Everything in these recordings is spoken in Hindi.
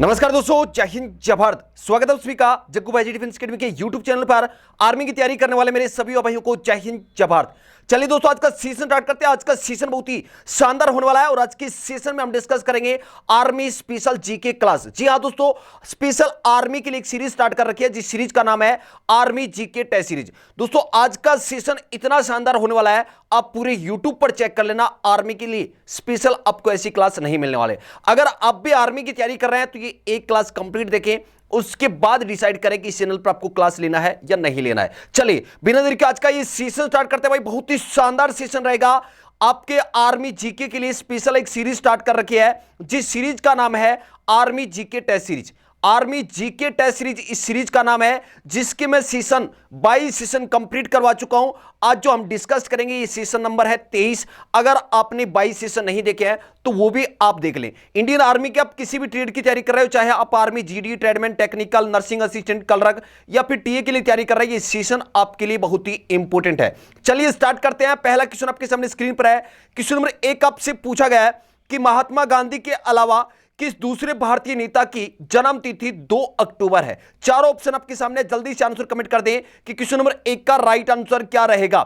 नमस्कार दोस्तों, जय हिंद जय भारत। स्वागत है आप सभी का जग्गू भाई जी डिफेंस अकेडमी के यूट्यूब चैनल पर। आर्मी की तैयारी करने वाले मेरे सभी भाइयों को जय हिंद जय भारत। चलिए दोस्तों, आज का सेशन स्टार्ट करते हैं। आज का सेशन बहुत ही शानदार होने वाला है और आज के सेशन में हम डिस्कस करेंगे आर्मी स्पेशल जीके क्लास। जी हाँ दोस्तों, स्पेशल आर्मी के लिए एक सीरीज स्टार्ट कर रखी है जिस सीरीज का नाम है आर्मी जीके टेस्ट सीरीज। दोस्तों आज का सेशन इतना शानदार होने वाला है, आप पूरे यूट्यूब पर चेक कर लेना। आर्मी के लिए स्पेशल आपको ऐसी क्लास नहीं मिलने वाले। अगर आप भी आर्मी की तैयारी कर रहे हैं तो ये एक क्लास कंप्लीट देखें, उसके बाद डिसाइड करें कि इस चैनल पर आपको क्लास लेना है या नहीं लेना है। चलिए बिना देरी के आज का ये सेशन स्टार्ट करते हैं। भाई बहुत ही शानदार सेशन रहेगा आपके आर्मी जीके के लिए। स्पेशल एक सीरीज स्टार्ट कर रखी है जिस सीरीज का नाम है army GK test series. Army GK test series इस सीरीज का नाम है, जिसके मैं सीजन 22 सेशन कंप्लीट करवा चुका हूं। आज जो हम डिस्कस करेंगे ये सेशन नंबर है 23। अगर आपने 22 सेशन नहीं देखे हैं तो वो भी आप देख लें। इंडियन आर्मी के आप किसी भी ट्रेड की तैयारी कर रहे हो, चाहे आप army GD, tradesman, technical, nursing assistant, clerk या फिर टीए के लिए तैयारी कर रहे हैं, ये सेशन आपके लिए बहुत ही इंपॉर्टेंट है। चलिए स्टार्ट करते हैं। पहला क्वेश्चन आपके सामने स्क्रीन पर है। क्वेश्चन नंबर 1 आपसे पूछा गया है कि महात्मा गांधी के अलावा किस दूसरे भारतीय नेता की जन्म तिथि 2 अक्टूबर है। चारों ऑप्शन आपके सामने, जल्दी से आंसर कमेंट कर दें कि क्वेश्चन नंबर 1 का राइट आंसर क्या रहेगा।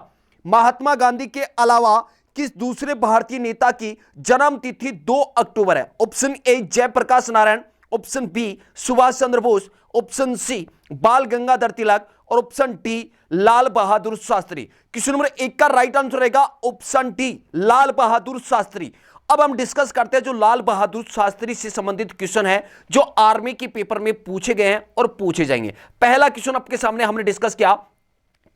महात्मा गांधी के अलावा किस दूसरे भारतीय नेता की जन्म तिथि 2 अक्टूबर है। Option A Jayaprakash Narayan, option B Subhash Chandra Bose, option C Bal Gangadhar Tilak और option D Lal Bahadur Shastri. Question number 1 का राइट आंसर रहेगा ऑप्शन डी लाल बहादुर शास्त्री। अब हम डिस्कस करते हैं जो लाल बहादुर शास्त्री से संबंधित क्वेश्चन है जो आर्मी के पेपर में पूछे गए हैं और पूछे जाएंगे। पहला क्वेश्चन आपके सामने हमने डिस्कस किया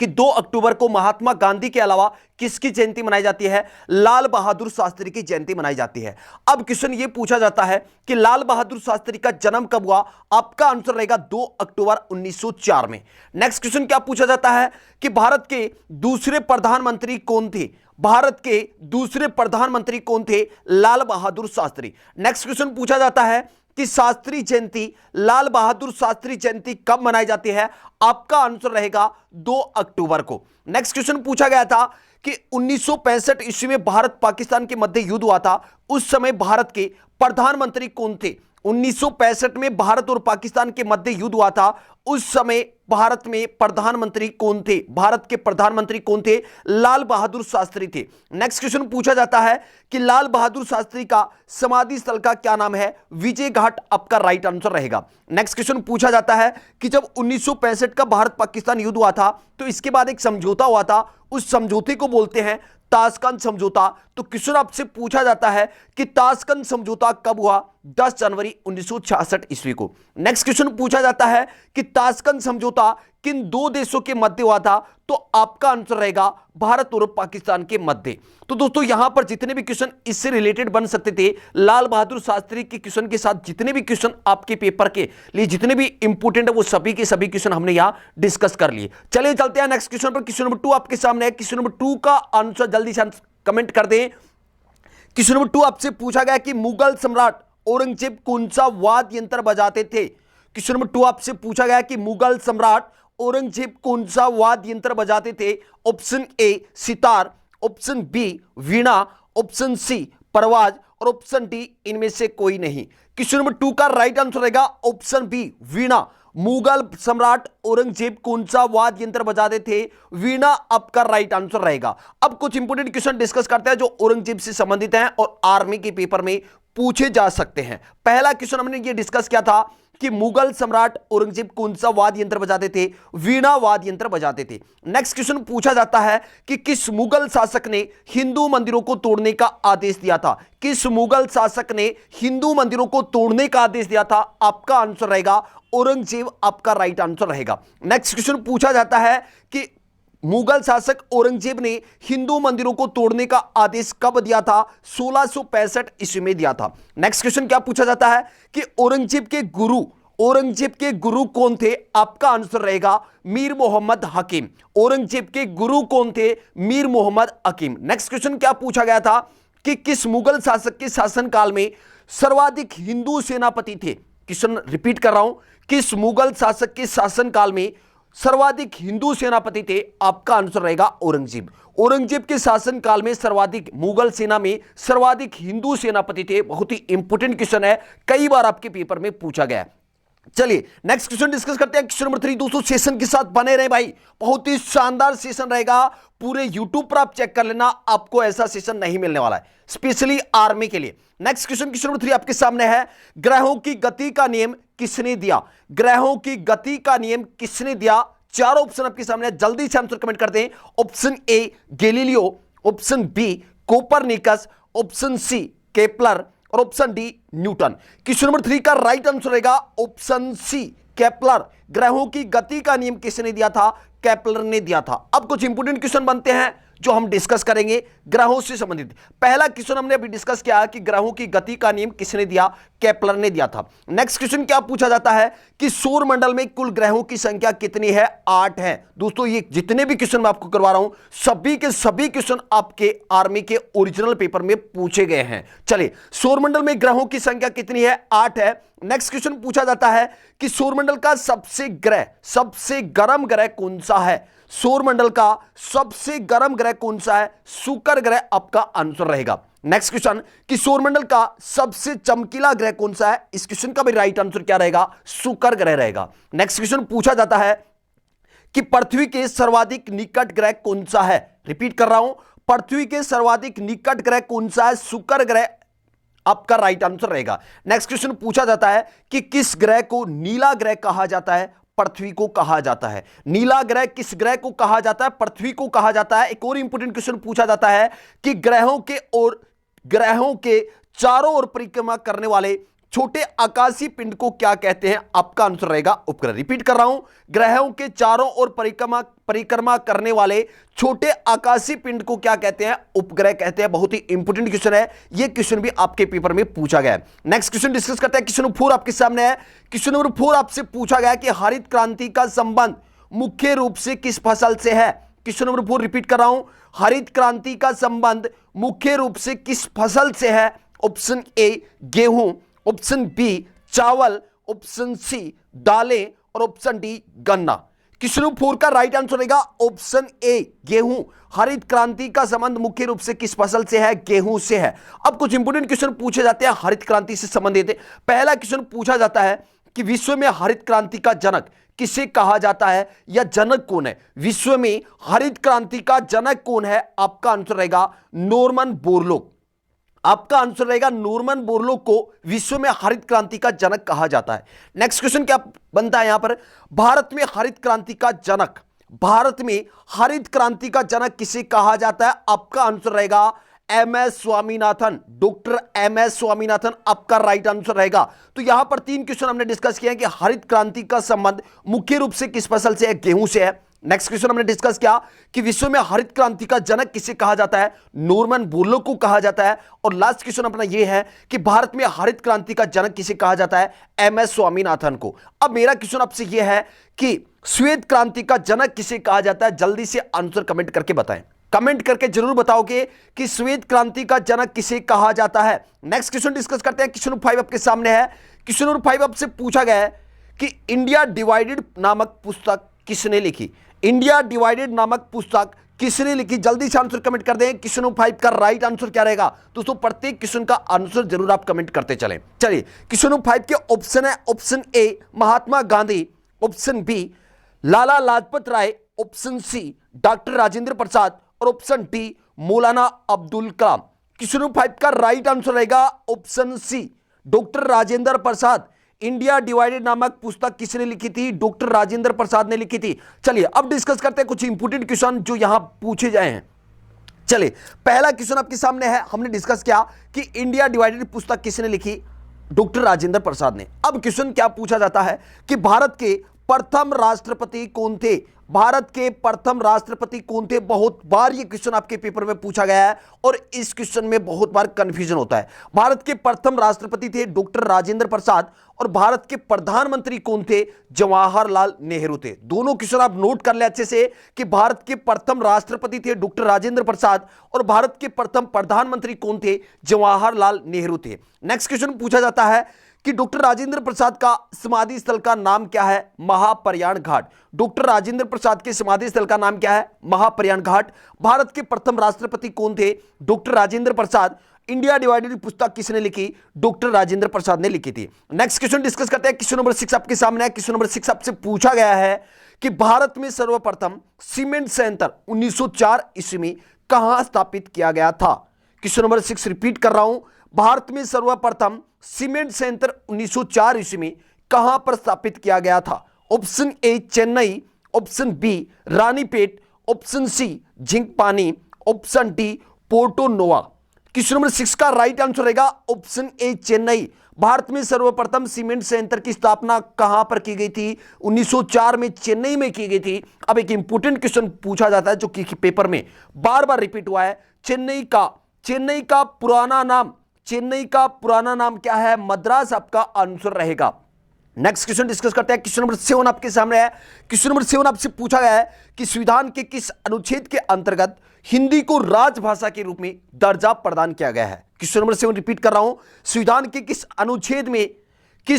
कि 2 अक्टूबर को महात्मा गांधी के अलावा किसकी जयंती मनाई जाती है। लाल बहादुर शास्त्री की जयंती मनाई जाती है। अब क्वेश्चन यह पूछा जाता है कि लाल बहादुर शास्त्री का जन्म कब हुआ। आपका आंसर रहेगा 2 अक्टूबर 1904 में। नेक्स्ट क्वेश्चन क्या पूछा जाता है कि भारत के दूसरे प्रधानमंत्री कौन थे। भारत के दूसरे प्रधानमंत्री कौन थे। लाल बहादुर शास्त्री। नेक्स्ट क्वेश्चन पूछा जाता है कि शास्त्री जयंती, लाल बहादुर शास्त्री जयंती कब मनाई जाती है। आपका आंसर रहेगा 2 अक्टूबर को। नेक्स्ट क्वेश्चन पूछा गया था कि 1965 ईस्वी में भारत पाकिस्तान के मध्य युद्ध हुआ था, उस समय भारत के प्रधानमंत्री कौन थे। 1965 में भारत और पाकिस्तान के मध्य युद्ध हुआ था, उस समय भारत में प्रधानमंत्री कौन थे। भारत के प्रधानमंत्री कौन थे। लाल बहादुर शास्त्री थे। नेक्स्ट क्वेश्चन पूछा जाता है कि लाल बहादुर शास्त्री का समाधि स्थल का क्या नाम है। विजय घाट आपका राइट आंसर रहेगा। नेक्स्ट क्वेश्चन पूछा जाता है कि जब 1965 का भारत पाकिस्तान युद्ध हुआ था तो इसके बाद एक समझौता हुआ था, उस समझौते को बोलते हैं ताशकंद समझौता। तो क्वेश्चन आपसे पूछा जाता है कि ताशकंद समझौता कब हुआ। 10 जनवरी 1966 ईस्वी को। नेक्स्ट क्वेश्चन पूछा जाता है कि ताशकंद समझौता किन दो देशों के मध्य हुआ था। तो आपका आंसर रहेगा भारत और पाकिस्तान के मध्य। तो दोस्तों यहां पर जितने भी क्वेश्चन इससे रिलेटेड बन सकते थे, लाल बहादुर शास्त्री के क्वेश्चन के साथ जितने भी क्वेश्चन आपके पेपर के लिए जितने भी इंपोर्टेंट है वो सभी के सभी क्वेश्चन हमने यहां डिस्कस कर लिए। चलिए चलते हैं नेक्स्ट क्वेश्चन पर। क्वेश्चन नंबर 2 आपके सामने है। क्वेश्चन नंबर 2 का आंसर जल्दी से कमेंट कर दें। क्वेश्चन नंबर 2 आपसे पूछा गया कि मुगल सम्राट औरंगजेब कौन सा वाद्य यंत्र बजाते थे। क्वेश्चन नंबर 2 आपसे पूछा गया कि मुगल सम्राट औरंगजेब कौन सा वाद्य यंत्र बजाते थे। Option A sitar, option B veena, option C परवाज और ऑप्शन डी इनमें से कोई नहीं। क्वेश्चन नंबर 2 का राइट आंसर रहेगा ऑप्शन बी वीणा। मुगल सम्राट औरंगजेब कौन सा वाद्य यंत्र बजाते थे। वीणा आपका राइट आंसर रहेगा। अब कुछ इंपोर्टेंट क्वेश्चन डिस्कस करते हैं जो औरंगजेब से संबंधित हैं और आर्मी के पेपर में पूछे जा सकते हैं। पहला क्वेश्चन हमने ये डिस्कस किया था कि मुगल सम्राट औरंगजेब कौन सा वाद्य यंत्र बजाते थे। वीणा वाद्य यंत्र बजाते थे। नेक्स्ट क्वेश्चन पूछा जाता है कि किस मुगल शासक ने हिंदू मंदिरों को तोड़ने का आदेश दिया था। किस मुगल शासक ने हिंदू मंदिरों को तोड़ने का आदेश दिया था। आपका आंसर रहेगा औरंगजेब, आपका राइट आंसर रहेगा। नेक्स्ट क्वेश्चन पूछा जाता है कि मुगल शासक औरंगजेब ने हिंदू मंदिरों को तोड़ने का आदेश कब दिया था। 1665 ईस्वी में दिया था। नेक्स्ट क्वेश्चन क्या पूछा जाता है कि औरंगजेब के गुरु कौन थे। आपका आंसर रहेगा मीर मोहम्मद हकीम। औरंगजेब के गुरु कौन थे। मीर मोहम्मद हकीम। नेक्स्ट क्वेश्चन क्या पूछा गया था कि किस मुगल शासक के शासनकाल में सर्वाधिक हिंदू सेनापति थे। क्वेश्चन रिपीट कर रहा हूं, किस मुगल शासक के शासनकाल में सर्वाधिक हिंदू सेनापति थे? आपका आंसर रहेगा औरंगजेब। औरंगजेब के शासनकाल में सर्वाधिक, मुगल सेना में सर्वाधिक हिंदू सेनापति थे। बहुत ही इंपॉर्टेंट क्वेश्चन है, कई बार आपके पेपर में पूछा गया है। चलिए नेक्स्ट क्वेश्चन डिस्कस करते हैं। Question number 3। दोस्तों सेशन के साथ बने रहे भाई, बहुत ही शानदार सेशन रहेगा। पूरे यूट्यूब पर आप चेक कर लेना, आपको ऐसा सेशन नहीं मिलने वाला है, स्पेशली आर्मी के लिए। नेक्स्ट क्वेश्चन नंबर 3 आपके सामने है। ग्रहों की गति का नियम किसने दिया? ग्रहों की गति का नियम किसने दिया? चार ऑप्शन आपके सामने है, जल्दी से आंसर कमेंट कर दें। Option A Galileo, option B Copernicus, option C Kepler और option D Newton. Question number 3 का राइट आंसर रहेगा ऑप्शन सी केपलर। ग्रहों की गति का नियम किसने दिया था? केपलर ने दिया था। अब कुछ इंपोर्टेंट क्वेश्चन बनते हैं जो हम डिस्कस करेंगे ग्रहों से संबंधित। पहला क्वेश्चन हमने अभी डिस्कस किया कि ग्रहों की गति का नियम किसने दिया? केपलर ने दिया था। नेक्स्ट क्वेश्चन क्या पूछा जाता है कि सौर मंडल में कुल ग्रहों की संख्या कितनी है? 8 है। दोस्तों ये जितने भी क्वेश्चन मैं आपको करवा रहा हूं, सभी के सभी क्वेश्चन आपके आर्मी के ओरिजिनल पेपर में पूछे गए हैं। चलिए, सौर मंडल में ग्रहों की संख्या कितनी है? 8 है। नेक्स्ट क्वेश्चन पूछा जाता है कि सौर मंडल का सबसे गर्म ग्रह कौन सा है? सौर मंडल का सबसे गर्म ग्रह कौन सा है? शुक्र ग्रह आपका आंसर रहेगा। नेक्स्ट क्वेश्चन कि सौर मंडल का सबसे चमकीला ग्रह कौन सा है? इस क्वेश्चन का भी राइट आंसर क्या रहेगा? शुक्र ग्रह रहेगा। नेक्स्ट क्वेश्चन पूछा जाता है कि पृथ्वी के सर्वाधिक निकट ग्रह कौन सा है? रिपीट कर रहा हूं, पृथ्वी के सर्वाधिक निकट ग्रह कौन सा है? शुक्र ग्रह आपका राइट आंसर रहेगा। नेक्स्ट क्वेश्चन पूछा जाता है कि किस ग्रह को नीला ग्रह कहा जाता है? पृथ्वी को कहा जाता है। नीला ग्रह किस ग्रह को कहा जाता है? पृथ्वी को कहा जाता है। एक और इंपोर्टेंट क्वेश्चन पूछा जाता है कि ग्रहों के चारों ओर परिक्रमा करने वाले छोटे आकाशीय पिंड को क्या कहते हैं? आपका आंसर रहेगा उपग्रह। रिपीट कर रहा हूं, ग्रहों के चारों ओर परिक्रमा करने वाले छोटे आकाशीय पिंड को क्या कहते हैं? उपग्रह कहते हैं। बहुत ही इंपोर्टेंट क्वेश्चन है, यह क्वेश्चन भी आपके पेपर में पूछा गया है। नेक्स्ट क्वेश्चन डिस्कस करते हैं। क्वेश्चन नंबर 4 आपके सामने है। क्वेश्चन नंबर 4 आपसे पूछा गया कि हरित क्रांति का संबंध मुख्य रूप से किस फसल से है? क्वेश्चन नंबर 4 रिपीट कर रहा हूं, हरित क्रांति का संबंध मुख्य रूप से किस फसल से है? ऑप्शन ए गेहूं, ऑप्शन बी चावल, ऑप्शन सी दालें और ऑप्शन डी गन्ना। क्वेश्चन नंबर 4 का राइट आंसर रहेगा ऑप्शन ए गेहूं। हरित क्रांति का संबंध मुख्य रूप से किस फसल से है? गेहूं से है। अब कुछ इंपोर्टेंट क्वेश्चन पूछे जाते हैं हरित क्रांति से संबंधित। पहला क्वेश्चन पूछा जाता है कि विश्व में हरित क्रांति का जनक किसे कहा जाता है, या जनक कौन है? विश्व में हरित क्रांति का जनक कौन है? आपका आंसर रहेगा नॉर्मन बोरलॉग। आपका आंसर रहेगा नॉर्मन बोरलॉग को विश्व में हरित क्रांति का जनक कहा जाता है। नेक्स्ट क्वेश्चन क्या बनता है यहां पर? भारत में हरित क्रांति का जनक किसे कहा जाता है? आपका आंसर रहेगा MS Swaminathan. Doctor MS Swaminathan आपका राइट आंसर रहेगा। तो यहां पर 3 क्वेश्चन हमने डिस्कस किया कि हरित क्रांति का संबंध मुख्य रूप से किस फसल से है? गेहूं से है। नेक्स्ट क्वेश्चन हमने डिस्कस किया कि विश्व में हरित क्रांति का जनक किसे कहा जाता है? नॉर्मन बोरलॉग को कहा जाता है। और लास्ट क्वेश्चन अपना यह है कि भारत में हरित क्रांति का जनक किसे कहा जाता है? एमएस स्वामीनाथन को। अब मेरा क्वेश्चन आपसे यह है कि श्वेत क्रांति का जनक किसे कहा जाता है? जल्दी से आंसर कमेंट करके बताएं। कमेंट करके जरूर बताओगे कि श्वेत क्रांति का जनक किसे कहा जाता है। नेक्स्ट क्वेश्चन डिस्कस करते हैं। क्वेश्चन नंबर 5 आपके सामने है। क्वेश्चन नंबर 5 आपसे पूछा गया है कि इंडिया डिवाइडेड नामक पुस्तक किसने लिखी? इंडिया डिवाइडेड नामक पुस्तक किसने लिखी? जल्दी से आंसर कमेंट कर दें। क्वेश्चन नंबर 5 का राइट आंसर क्या रहेगा? दोस्तों प्रत्येक क्वेश्चन का आंसर जरूर आप कमेंट करते चलें। चलिए, क्वेश्चन नंबर 5 के ऑप्शन है, option A Mahatma Gandhi, option B Lala Lajpat Rai, option C doctor Rajendra Prasad और ऑप्शन डी मौलाना अब्दुल कलाम। क्वेश्चन नंबर 5 का राइट आंसर रहेगा ऑप्शन सी डॉक्टर राजेंद्र प्रसाद। इंडिया डिवाइडेड नामक पुस्तक किसने लिखी थी? डॉक्टर राजेंद्र प्रसाद ने लिखी थी। चलिए अब डिस्कस करते हैं कुछ इंपोर्टेंट क्वेश्चन जो यहां पूछे जाए हैं। चलिए, पहला क्वेश्चन आपके सामने है। हमने डिस्कस किया कि इंडिया डिवाइडेड पुस्तक किसने लिखी? डॉक्टर राजेंद्र प्रसाद ने। अब क्वेश्चन क्या पूछा जाता है कि भारत के प्रथम राष्ट्रपति कौन थे? भारत के प्रथम राष्ट्रपति कौन थे? बहुत बार ये क्वेश्चन आपके पेपर में पूछा गया है और इस क्वेश्चन में बहुत बार कंफ्यूजन होता है। भारत के प्रथम राष्ट्रपति थे डॉक्टर राजेंद्र प्रसाद और भारत के प्रधानमंत्री कौन थे? जवाहरलाल नेहरू थे। दोनों क्वेश्चन आप नोट कर ले अच्छे से कि भारत के प्रथम राष्ट्रपति थे डॉक्टर राजेंद्र प्रसाद और भारत के प्रथम प्रधानमंत्री कौन थे? जवाहरलाल नेहरू थे। नेक्स्ट क्वेश्चन पूछा जाता है कि डॉक्टर राजेंद्र प्रसाद का समाधि स्थल का नाम क्या है? महाप्रयाण घाट। डॉक्टर राजेंद्र प्रसाद के समाधि स्थल का नाम क्या है? महाप्रयाण घाट। भारत के प्रथम राष्ट्रपति कौन थे? डॉक्टर राजेंद्र प्रसाद। इंडिया डिवाइडेड पुस्तक किसने लिखी? डॉक्टर राजेंद्र प्रसाद ने लिखी थी। नेक्स्ट क्वेश्चन डिस्कस करते हैं। क्वेश्चन नंबर 6 आपके सामने है। क्वेश्चन नंबर 6 आपसे पूछा गया है कि भारत में सर्वप्रथम सीमेंट संयंत्र 1904 ईस्वी में कहां स्थापित किया गया था? क्वेश्चन नंबर 6 रिपीट कर रहा हूं। भारत में सर्वप्रथम सीमेंट संयंत्र 1904 ईस्वी में कहां पर स्थापित किया गया था? Option A Chennai, option B Ranipet, option C Jhinkpani, option D Porto Novo. Question number 6 का राइट आंसर रहेगा ऑप्शन ए चेन्नई। भारत में सर्वप्रथम सीमेंट संयंत्र की स्थापना कहां पर की गई थी? 1904 में चेन्नई में की गई थी। अब एक इंपॉर्टेंट क्वेश्चन पूछा जाता है जो कि पेपर में बार बार रिपीट हुआ है। चेन्नई का पुराना नाम क्या है? मद्रास आपका आंसर रहेगा। नेक्स्ट क्वेश्चन डिस्कस करते हैं। क्वेश्चन नंबर 7 आपके सामने है। क्वेश्चन नंबर 7 आपसे पूछा गया है कि संविधान के किस अनुच्छेद के अंतर्गत हिंदी को राजभाषा के रूप में दर्जा प्रदान किया गया है? क्वेश्चन नंबर 7 रिपीट कर रहा हूं। संविधान के किस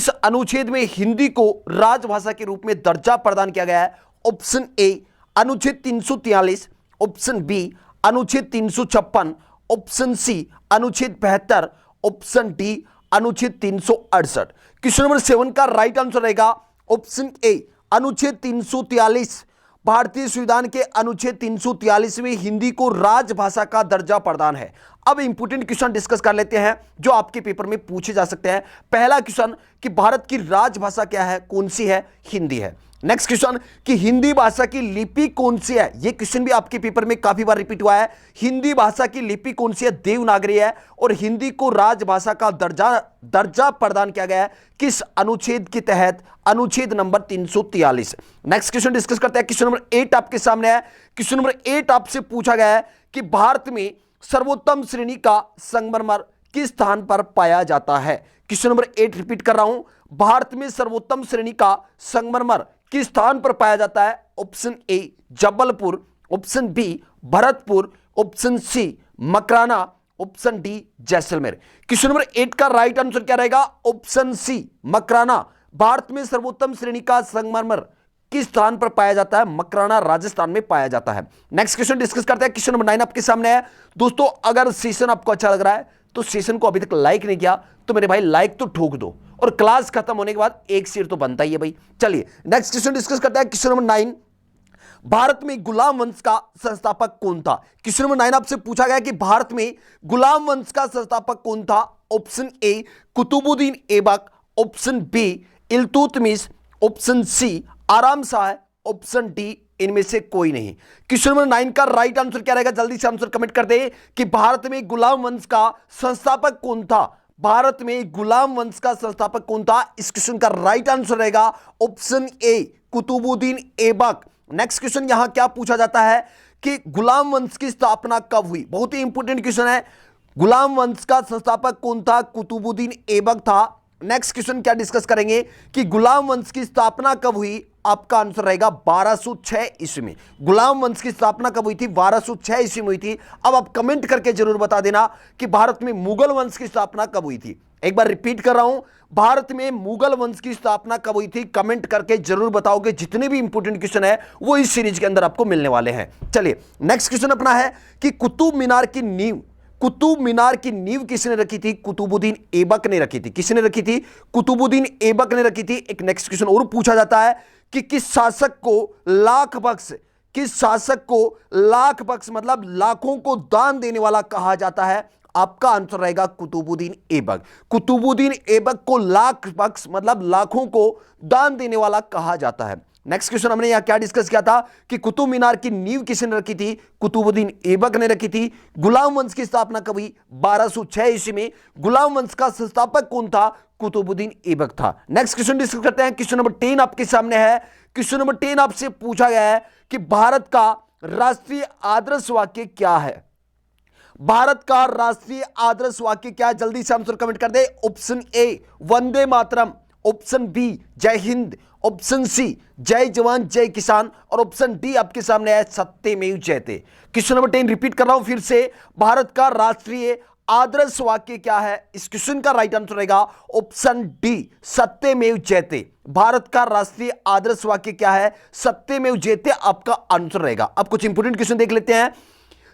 अनुच्छेद में हिंदी को राजभाषा के रूप में दर्जा प्रदान किया गया है? ऑप्शन ए अनुच्छेद 343, ऑप्शन बी अनुच्छेद 356, ऑप्शन सी अनुच्छेद 72, ऑप्शन डी अनुच्छेद 368। क्वेश्चन नंबर 7 का राइट आंसर रहेगा ऑप्शन ए अनुच्छेद 343। भारतीय संविधान के अनुच्छेद 343 में हिंदी को राजभाषा का दर्जा प्रदान है। अब इंपॉर्टेंट क्वेश्चन डिस्कस कर लेते हैं जो आपके पेपर में पूछे जा सकते हैं। पहला क्वेश्चन कि भारत की राजभाषा क्या है? कौन सी है? हिंदी है। नेक्स्ट क्वेश्चन कि हिंदी भाषा की लिपि कौन सी है? यह क्वेश्चन भी आपके पेपर में काफी बार रिपीट हुआ है। हिंदी भाषा की लिपि कौन सी है? देवनागरी है। और हिंदी को राजभाषा का दर्जा प्रदान किया गया है किस अनुच्छेद के तहत? अनुच्छेद नंबर 343। नेक्स्ट क्वेश्चन डिस्कस करते हैं। क्वेश्चन नंबर 8 आपके सामने है। क्वेश्चन नंबर 8 आपसे पूछा गया है कि भारत में सर्वोत्तम श्रेणी का संगमरमर किस स्थान पर पाया जाता है? क्वेश्चन नंबर 8 रिपीट कर रहा हूं। भारत में सर्वोत्तम श्रेणी का संगमरमर किस स्थान पर पाया जाता है? Option A Jabalpur, option B Bharatpur, option C Makrana, option D Jaisalmer. Question number 8 का राइट आंसर क्या रहेगा? Option C Makrana. भारत में सर्वोत्तम श्रेणी का संगमरमर किस स्थान पर पाया जाता है? मकराना राजस्थान में पाया जाता है। नेक्स्ट क्वेश्चन डिस्कस करते हैं। क्वेश्चन नंबर 9 आपके सामने है। दोस्तों अगर सेशन आपको अच्छा लग रहा है तो सेशन को अभी तक लाइक नहीं किया तो मेरे भाई लाइक तो ठोक दो, और क्लास खत्म होने के बाद एक शेयर तो बनता ही है भाई। चलिए नेक्स्ट क्वेश्चन डिस्कस करते हैं। क्वेश्चन नंबर 9 भारत में गुलाम वंश का संस्थापक कौन था? क्वेश्चन नंबर 9 आपसे पूछा गया कि भारत में गुलाम वंश का संस्थापक कौन था? Option A Qutbuddin Aibak, option B Iltutmish, option C Aram Shah, option D इनमें से कोई नहीं। क्वेश्चन नंबर 9 का राइट आंसर क्या रहेगा? जल्दी से आंसर कमेंट कर दे कि भारत में गुलाम वंश का संस्थापक कौन था? भारत में गुलाम वंश का संस्थापक कौन था? इस क्वेश्चन का राइट आंसर रहेगा option A Qutbuddin Aibak. Next question यहां क्या पूछा जाता है कि गुलाम वंश की स्थापना कब हुई? बहुत ही इंपॉर्टेंट क्वेश्चन है। गुलाम वंश का संस्थापक कौन था? कुतुबुद्दीन ऐबक था। नेक्स्ट क्वेश्चन क्या डिस्कस करेंगे कि गुलाम वंश की स्थापना कब हुई? आपका आंसर रहेगा 1206 ईस्वी में। गुलाम वंश की स्थापना कब हुई थी? 1206 ईस्वी में हुई थी। अब आप कमेंट करके जरूर बता देना कि भारत में मुगल वंश की स्थापना कब हुई थी। एक बार रिपीट कर रहा हूं, भारत में मुगल वंश की स्थापना कब हुई थी? कमेंट करके जरूर बताओगे। जितने भी इंपॉर्टेंट क्वेश्चन है वो इस सीरीज के अंदर आपको मिलने वाले हैं। चलिए नेक्स्ट क्वेश्चन अपना है कि कुतुब मीनार की नींव किसने रखी थी? कुतुबुद्दीन ऐबक ने रखी थी। किसने रखी थी? कुतुबुद्दीन ऐबक ने रखी थी। एक नेक्स्ट क्वेश्चन और पूछा जाता है कि किस शासक को लाख बख्श मतलब लाखों को दान देने वाला कहा जाता है? आपका आंसर रहेगा कुतुबुद्दीन ऐबक। कुतुबुद्दीन ऐबक को लाख बख्श मतलब लाखों को दान देने वाला कहा जाता है। नेक्स्ट क्वेश्चन हमने यहां क्या डिस्कस किया था कि कुतुब मीनार की नींव किसने रखी थी? कुतुबुद्दीन ऐबक ने रखी थी। गुलाम वंश की स्थापना कब हुई? 1206 ईस्वी में। गुलाम वंश का संस्थापक कौन था? कुतुबुद्दीन ऐबक था। नेक्स्ट क्वेश्चन डिस्कस करते हैं। क्वेश्चन नंबर 10 आपके सामने है। क्वेश्चन नंबर 10 आपसे पूछा गया है कि भारत का राष्ट्रीय आदर्श वाक्य क्या है? भारत का राष्ट्रीय आदर्श वाक्य क्या है? जल्दी से आंसर कमेंट कर दे। Option A Vande Mataram, option B Jai Hind, option C जय जवान जय किसान, और ऑप्शन डी आपके सामने है सत्यमेव जयते। क्वेश्चन नंबर 10 रिपीट कर रहा हूं फिर से। भारत का राष्ट्रीय आदर्श वाक्य क्या है? इस क्वेश्चन का राइट आंसर रहेगा ऑप्शन डी, सत्यमेव जयते। भारत का राष्ट्रीय आदर्श वाक्य क्या है? सत्यमेव जयते आपका आंसर रहेगा। अब कुछ इंपोर्टेंट क्वेश्चन देख लेते हैं।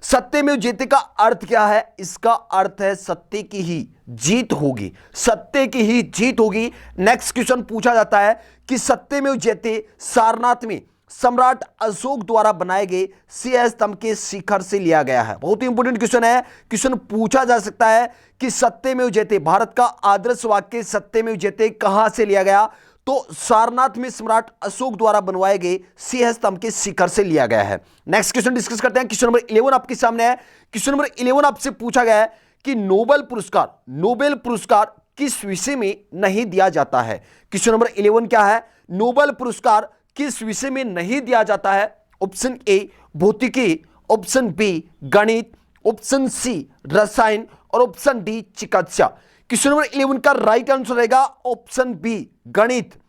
सत्यमेव जयते का अर्थ क्या है? इसका अर्थ है सत्य की ही जीत होगी, सत्य की ही जीत होगी। नेक्स्ट क्वेश्चन पूछा जाता है कि सत्यमेव जयते सारनाथ में सम्राट अशोक द्वारा बनाए गए सिंह स्तंभ के शिखर से लिया गया है। बहुत ही इंपोर्टेंट क्वेश्चन है। क्वेश्चन पूछा जा सकता है कि सत्यमेव जयते, भारत का आदर्श वाक्य सत्यमेव जयते कहां से लिया गया? तो सारनाथ में सम्राट अशोक द्वारा बनवाए गए सिंह स्तंभ के शिखर से लिया गया है। नेक्स्ट क्वेश्चन डिस्कस करते हैं। क्वेश्चन नंबर 11 आपके सामने है। क्वेश्चन नंबर 11 आपसे पूछा गया है कि नोबेल पुरस्कार किस विषय में नहीं दिया जाता है? क्वेश्चन नंबर 11 क्या है? नोबेल पुरस्कार किस विषय में नहीं दिया जाता है? ऑप्शन ए भौतिकी, ऑप्शन बी गणित, ऑप्शन सी रसायन और ऑप्शन डी चिकित्सा। क्वेश्चन नंबर 11 का राइट आंसर रहेगा ऑप्शन बी गणित।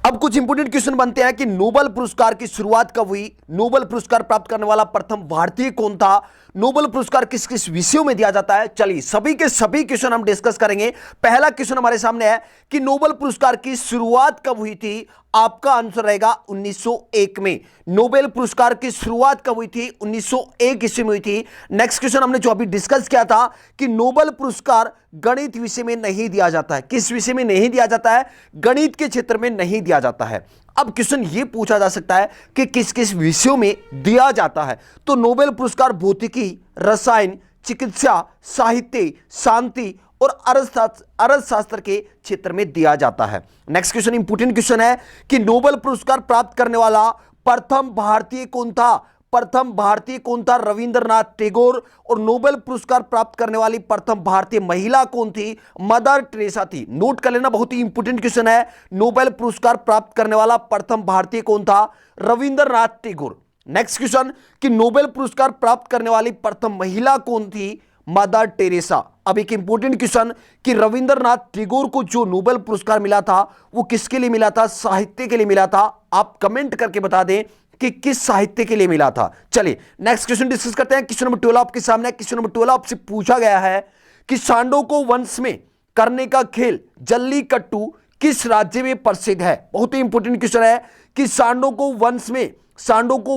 अब कुछ इंपोर्टेंट क्वेश्चन बनते हैं कि नोबेल पुरस्कार की शुरुआत कब हुई? नोबेल पुरस्कार प्राप्त करने वाला प्रथम भारतीय कौन था? नोबेल पुरस्कार किस किस विषयों में दिया जाता है? चलिए सभी के सभी क्वेश्चन हम डिस्कस करेंगे। पहला क्वेश्चन हमारे सामने है कि नोबेल पुरस्कार की शुरुआत कब हुई थी? आपका आंसर रहेगा 1901 में। नोबेल पुरस्कार की शुरुआत कब हुई थी? 1901 ईस्वी में हुई थी। नेक्स्ट क्वेश्चन हमने जो अभी डिस्कस किया था कि नोबेल पुरस्कार गणित विषय में नहीं दिया जाता है। किस विषय में नहीं दिया जाता है? गणित के क्षेत्र में नहीं दिया जाता है। अब क्वेश्चन यह पूछा जा सकता है कि किस किस विषयों में दिया जाता है? तो नोबेल पुरस्कार भौतिकी, रसायन, चिकित्सा, साहित्य, शांति और अर्थशास्त्र के क्षेत्र में दिया जाता है। नेक्स्ट क्वेश्चन इंपोर्टेंट क्वेश्चन है कि नोबेल पुरस्कार प्राप्त करने वाला प्रथम भारतीय कौन था? प्रथम भारतीय कौन था? रविंद्रनाथ टैगोर। और नोबेल पुरस्कार प्राप्त करने वाली प्रथम भारतीय महिला कौन थी? मदर टेरेसा थी। नोट कर लेना, बहुत ही इंपोर्टेंट क्वेश्चन है। नोबेल पुरस्कार प्राप्त करने वाला प्रथम भारतीय कौन था? रविंद्रनाथ टैगोर। नेक्स्ट क्वेश्चन कि नोबेल पुरस्कार प्राप्त करने वाली प्रथम महिला कौन थी? Mother Teresa. अब एक इंपॉर्टेंट क्वेश्चन कि रविंद्रनाथ टैगोर को जो नोबेल पुरस्कार मिला था वो किसके लिए मिला था? साहित्य के लिए मिला था। आप कमेंट करके बता दें कि किस साहित्य के लिए मिला था। चलिए नेक्स्ट क्वेश्चन डिस्कस करते हैं। क्वेश्चन नंबर 12 आपके सामने। क्वेश्चन नंबर 12 आपसे पूछा गया है कि सांडों को वंश में करने का खेल जल्लीकट्टू किस राज्य में प्रसिद्ध है? बहुत ही इंपॉर्टेंट क्वेश्चन है कि सांडों को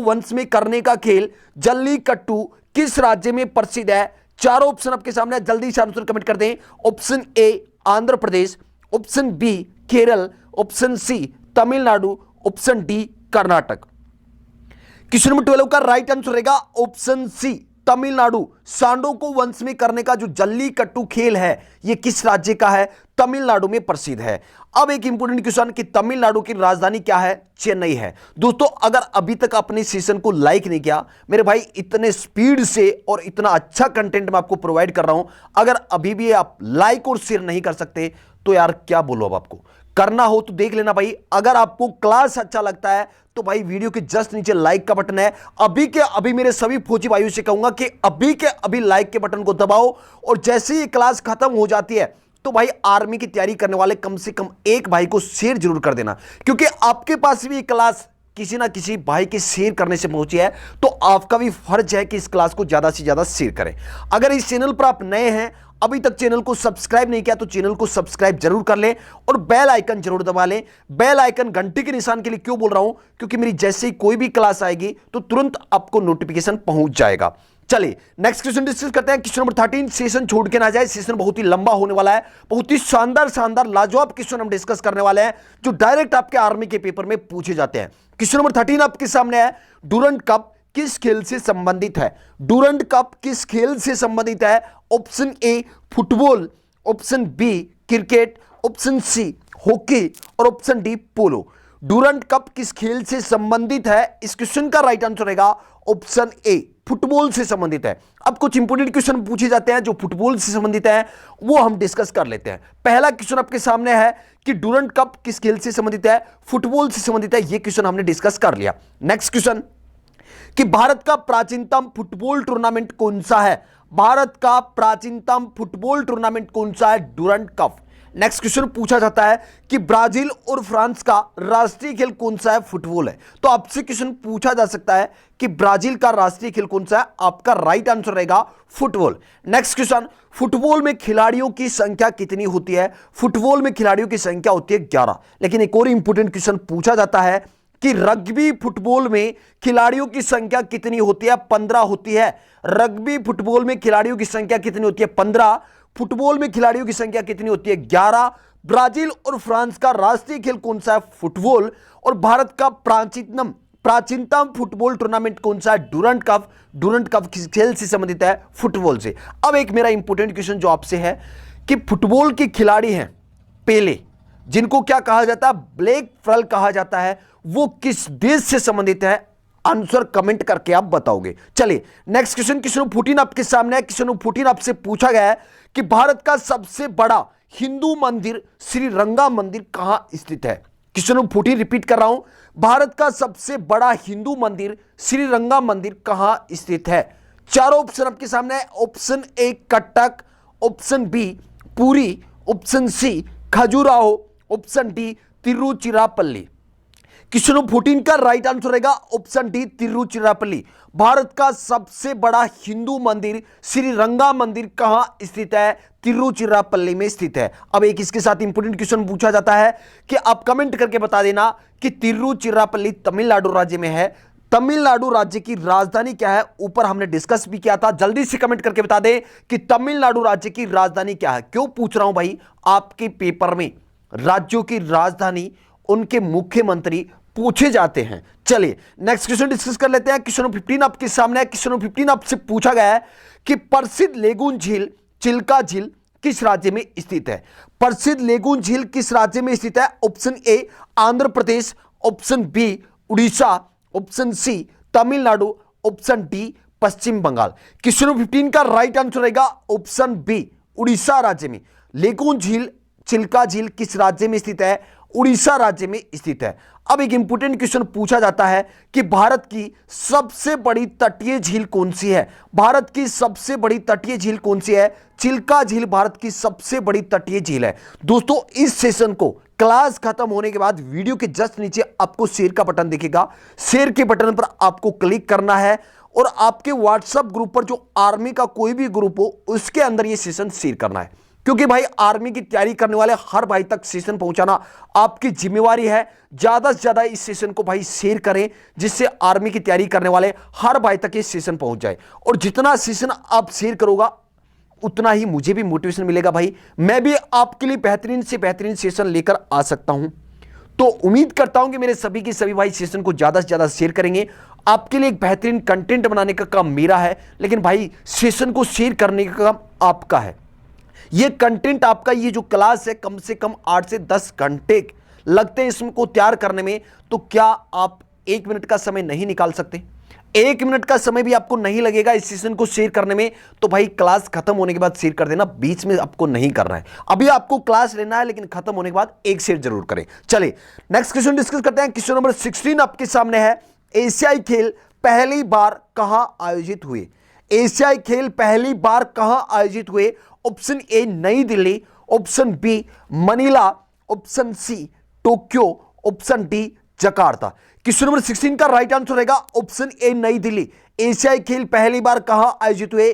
वंश में करने का खेल जल्लीकट्टू किस राज्य में प्रसिद्ध है? चारों ऑप्शन आपके सामने, जल्दी से आंसर कमेंट कर दें। Option A Andhra Pradesh, option B Kerala, option C Tamil Nadu, option D Karnataka. Question number 12 का राइट आंसर रहेगा ऑप्शन सी तमिलनाडु। सांडों को वंश में करने का जो जल्लीकट्टू खेल है यह किस राज्य का है? तमिलनाडु में प्रसिद्ध है। अब एक इंपोर्टेंट क्वेश्चन कि तमिलनाडु की राजधानी क्या है? चेन्नई है। दोस्तों अगर अभी तक अपने सेशन को लाइक नहीं किया मेरे भाई, इतने स्पीड से और इतना अच्छा कंटेंट मैं आपको प्रोवाइड कर रहा हूं, अगर अभी भी आप लाइक और शेयर नहीं कर सकते तो यार क्या बोलो। अब आपको करना हो तो देख लेना भाई। अगर आपको क्लास अच्छा लगता है तो भाई वीडियो के जस्ट नीचे लाइक का बटन है, अभी के अभी मेरे सभी फौजी भाइयों से कहूंगा कि अभी के अभी लाइक के बटन को दबाओ। और जैसे ही क्लास खत्म हो जाती है तो भाई आर्मी की तैयारी करने वाले कम से कम एक भाई को शेयर जरूर कर देना, क्योंकि आपके पास भी क्लास किसी ना किसी भाई के शेयर करने से पहुंची है तो आपका भी फर्ज है कि इस क्लास को ज्यादा से ज्यादा शेयर करें। अगर इस चैनल पर आप नए हैं, अभी तक चैनल को सब्सक्राइब नहीं किया तो चैनल को सब्सक्राइब जरूर कर लें और बेल आइकन जरूर दबा लें। बेल आइकन घंटे के निशान के लिए क्यों बोल रहा हूं? क्योंकि मेरी जैसे ही कोई भी क्लास आएगी तो तुरंत आपको नोटिफिकेशन पहुंच जाएगा। चलिए नेक्स्ट क्वेश्चन डिस्कस करते हैं। Question number 13। सेशन छोड़ के ना जाए, सेशन बहुत ही लंबा होने वाला है। बहुत ही शानदार लाजवाब क्वेश्चन हम डिस्कस करने वाले हैं जो डायरेक्ट आपके आर्मी के पेपर में पूछे जाते हैं। क्वेश्चन नंबर 13 आपके सामने है। डूरंट कप किस खेल से संबंधित है? डूरंट कप किस खेल से संबंधित है? Option A football, option B cricket, option C hockey और option D polo. Durand cup किस खेल से संबंधित है? इस क्वेश्चन का राइट आंसर रहेगा ऑप्शन ए फुटबॉल से संबंधित है। अब कुछ इंपोर्टेंट क्वेश्चन पूछे जाते हैं जो फुटबॉल से संबंधित है, वो हम डिस्कस कर लेते हैं। पहला क्वेश्चन आपके सामने है कि डूरंट कप किस खेल से संबंधित है? फुटबॉल से संबंधित है। यह क्वेश्चन हमने डिस्कस कर लिया। नेक्स्ट क्वेश्चन कि भारत का प्राचीनतम फुटबॉल टूर्नामेंट कौन सा है? भारत का प्राचीनतम फुटबॉल टूर्नामेंट कौन सा है? Durand cup. नेक्स्ट क्वेश्चन पूछा जाता है कि ब्राजील और फ्रांस का राष्ट्रीय खेल कौन सा है? फुटबॉल है। तो आपसे क्वेश्चन पूछा जा सकता है कि ब्राजील का राष्ट्रीय खेल कौन सा है? आपका राइट आंसर रहेगा फुटबॉल। नेक्स्ट क्वेश्चन, फुटबॉल में खिलाड़ियों की संख्या कितनी होती है? फुटबॉल में खिलाड़ियों की संख्या होती है 11। लेकिन एक और इंपॉर्टेंट क्वेश्चन पूछा जाता है कि रग्बी फुटबॉल में खिलाड़ियों की संख्या कितनी होती है? 15 होती है। रग्बी फुटबॉल में खिलाड़ियों की संख्या कितनी होती है? 15। फुटबॉल में खिलाड़ियों की संख्या कितनी होती है? 11। ब्राजील और फ्रांस का राष्ट्रीय खेल कौन सा है? फुटबॉल। और भारत का प्राचीनतम फुटबॉल टूर्नामेंट कौन सा है? Durand cup. डूरंट कप किस खेल से संबंधित है? फुटबॉल से। अब एक मेरा इंपॉर्टेंट क्वेश्चन जो आपसे है कि फुटबॉल के खिलाड़ी हैं पेले, जिनको क्या कहा जाता है? ब्लैक पर्ल कहा जाता है, वो किस देश से संबंधित है? आंसर कमेंट करके आप बताओगे। चलिए नेक्स्ट क्वेश्चन, क्वेश्चन 14 आपके सामने है। क्वेश्चन 14 आपसे पूछा गया है कि भारत का सबसे बड़ा हिंदू मंदिर श्रीरंगा मंदिर कहां स्थित है? क्वेश्चन 14 रिपीट कर रहा हूं, भारत का सबसे बड़ा हिंदू मंदिर श्रीरंगा मंदिर कहां स्थित है? चारों ऑप्शन आपके सामने है। Option A Cuttack, option B Puri, option C Khajuraho, option D Tiruchirappalli. Question 14 का राइट आंसर रहेगा ऑप्शन डी तिरुचिरापल्ली। भारत का सबसे बड़ा हिंदू मंदिर श्रीरंगा मंदिर कहां स्थित है? तिरुचिरापल्ली में स्थित है। अब एक इसके साथ इंपॉर्टेंट क्वेश्चन पूछा जाता है कि आप कमेंट करके बता देना कि तिरुचिरापल्ली तमिलनाडु राज्य में है। तमिलनाडु राज्य की राजधानी क्या है? ऊपर हमने डिस्कस भी किया था। जल्दी से कमेंट करके बता दें कि तमिलनाडु राज्य की राजधानी क्या है। क्यों पूछ रहा हूं भाई, आपके पेपर में राज्यों की राजधानी, उनके मुख्यमंत्री पूछे जाते हैं। चलिए नेक्स्ट क्वेश्चन डिस्कस कर लेते हैं। क्वेश्चन 15 आपके सामने है। क्वेश्चन 15 आपसे पूछा गया है कि प्रसिद्ध लेगून झील चिल्का झील किस राज्य में स्थित है? प्रसिद्ध लेगून झील किस राज्य में स्थित है? Option A Andhra Pradesh, option B Orissa, option C Tamil Nadu, option D Paschim Bangal. Question 15 का राइट आंसर रहेगा ऑप्शन बी उड़ीसा राज्य में। लेगून झील चिल्का झील किस राज्य में स्थित है? उड़ीसा राज्य में स्थित है। अब एक इंपॉर्टेंट क्वेश्चन पूछा जाता है कि भारत की सबसे बड़ी तटीय झील कौन सी है? भारत की सबसे बड़ी तटीय झील कौन सी है? चिल्का झील भारत की सबसे बड़ी तटीय झील है। दोस्तों इस सेशन को क्लास खत्म होने के बाद वीडियो के जस्ट नीचे आपको शेयर का बटन दिखेगा। शेयर के बटन पर आपको क्लिक करना है और आपके व्हाट्सएप ग्रुप पर जो आर्मी का कोई भी ग्रुप हो उसके अंदर यह सेशन शेयर करना है, क्योंकि भाई आर्मी की तैयारी करने वाले हर भाई तक सेशन पहुंचाना आपकी जिम्मेवारी है। ज्यादा से ज्यादा इस सेशन को भाई शेयर करें, जिससे आर्मी की तैयारी करने वाले हर भाई तक ये सेशन पहुंच जाए। और जितना सेशन आप शेयर करोगा उतना ही मुझे भी मोटिवेशन मिलेगा भाई, मैं भी आपके लिए बेहतरीन से बेहतरीन सेशन लेकर आ सकता हूं। तो उम्मीद करता हूं कि मेरे सभी के सभी भाई सेशन को ज्यादा से ज्यादा शेयर करेंगे। आपके लिए एक बेहतरीन कंटेंट बनाने का काम मेरा है, लेकिन भाई सेशन को शेयर करने का काम आपका है। ये कंटेंट आपका, ये जो क्लास है कम से कम 8 से 10 घंटे लगते हैं इसको तैयार करने में। तो क्या आप 1 मिनट का समय नहीं निकाल सकते? 1 मिनट का समय भी आपको नहीं लगेगा इस सेशन को शेयर करने में? तो भाई क्लास खत्म होने के बाद शेयर कर देना, बीच में आपको नहीं करना है। अभी आपको क्लास लेना है, लेकिन खत्म होने के बाद एक शेयर जरूर करें। चलिए नेक्स्ट क्वेश्चन डिस्कस करते हैं। क्वेश्चन नंबर 16 आपके सामने है। एशियाई खेल पहली बार कहां आयोजित हुए? एशियाई खेल पहली बार कहां आयोजित हुए? Option A Nai Delhi, option B Manila, option C Tokyo, option D Jakarta. Question number 16 का राइट आंसर रहेगा ऑप्शन ए नई दिल्ली। एशियाई खेल पहली बार कहां आयोजित हुए?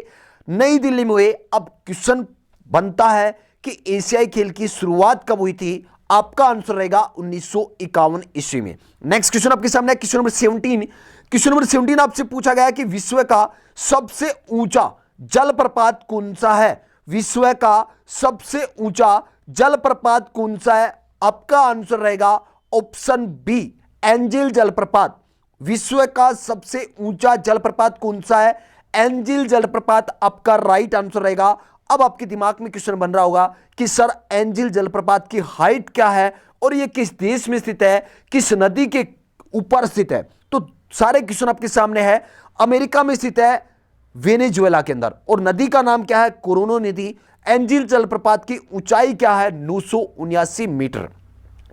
नई दिल्ली में हुए। अब क्वेश्चन बनता है कि एशियाई खेल की शुरुआत कब हुई थी? आपका आंसर रहेगा 1951 ईस्वी में। नेक्स्ट क्वेश्चन आपके सामने क्वेश्चन नंबर 17। क्वेश्चन नंबर 17 आपसे पूछा गया कि विश्व का सबसे ऊंचा जलप्रपात कौन सा है? विश्व का सबसे ऊंचा जलप्रपात कौन सा है? आपका आंसर रहेगा ऑप्शन बी एंजिल जलप्रपात। विश्व का सबसे ऊंचा जलप्रपात कौन सा है? एंजिल जलप्रपात आपका राइट आंसर रहेगा। अब आपके दिमाग में क्वेश्चन बन रहा होगा कि सर एंजिल जलप्रपात की हाइट क्या है और यह किस देश में स्थित है, किस नदी के ऊपर स्थित है? तो सारे क्वेश्चन आपके सामने है। अमेरिका में स्थित है, वेनेजुएला के अंदर, और नदी का नाम क्या है? कोरोनो नदी। एंजिल जलप्रपात की ऊंचाई क्या है? 979 मीटर।